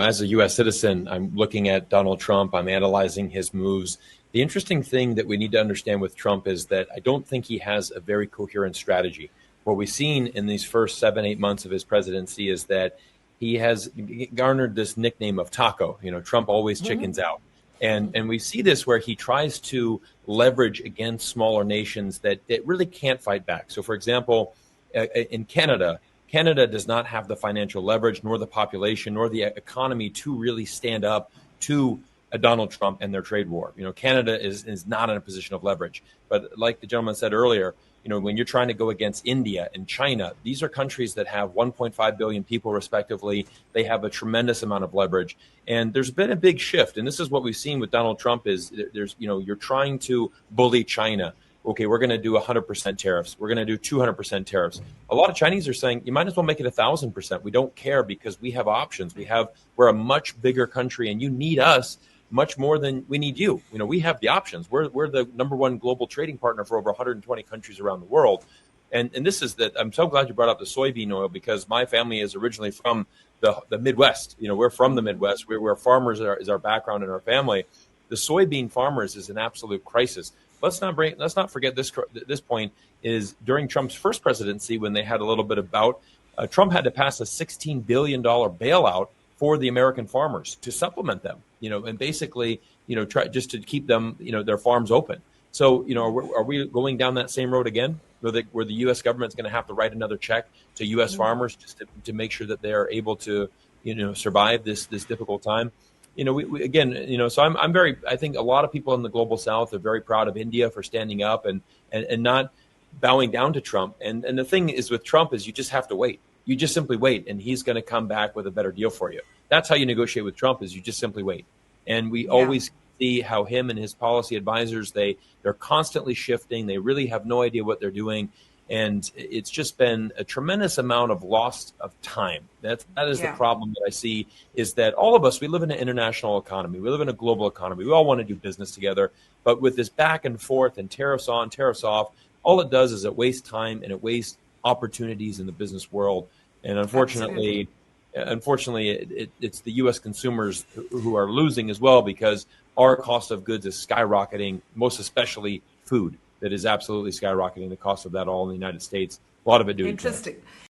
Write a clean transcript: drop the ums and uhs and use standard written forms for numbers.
as a U.S. citizen, I'm looking at Donald Trump. I'm analyzing his moves. The interesting thing that we need to understand with Trump is that I don't think he has a very coherent strategy. What we've seen in these first 7, 8 months of his presidency is that he has garnered this nickname of Taco. Trump always chickens out. And we see this where he tries to leverage against smaller nations that really can't fight back. So, for example, in Canada, Canada does not have the financial leverage, nor the population, nor the economy to really stand up to Donald Trump and their trade war. Canada is not in a position of leverage. But like the gentleman said earlier, when you're trying to go against India and China, these are countries that have 1.5 billion people respectively. They have a tremendous amount of leverage. And there's been a big shift. And this is what we've seen with Donald Trump is you're trying to bully China. Okay, we're going to do 100% tariffs. We're going to do 200% tariffs. A lot of Chinese are saying you might as well make it 1,000%. We don't care because we have options. We're a much bigger country, and you need us much more than we need you. We have the options. We're the number one global trading partner for over 120 countries around the world. And this is that. I'm so glad you brought up the soybean oil because my family is originally from the Midwest. We're from the Midwest. We're farmers is our background in our family. The soybean farmers is an absolute crisis. Let's not forget this point is during Trump's first presidency when they had a little bit of bout, Trump had to pass a $16 billion bailout for the American farmers to supplement them, and basically, try just to keep them, their farms open. So, are we going down that same road again, where the U.S. government's going to have to write another check to U.S. farmers just to make sure that they are able to, survive this difficult time? So I think a lot of people in the global South are very proud of India for standing up and not bowing down to Trump. And the thing is with Trump is you just have to wait. You just simply wait, and he's going to come back with a better deal for you. That's how you negotiate with Trump is you just simply wait. And we always see how him and his policy advisors, they're constantly shifting. They really have no idea what they're doing. And it's just been a tremendous amount of loss of time. That is the problem that I see is that all of us, we live in an international economy. We live in a global economy. We all want to do business together. But with this back and forth and tariffs on, tariffs off, all it does is it wastes time and it wastes opportunities in the business world. And unfortunately, it's the U.S. consumers who are losing as well because our cost of goods is skyrocketing, most especially food. That is absolutely skyrocketing the cost of that all in the United States. A lot of it due to Interesting.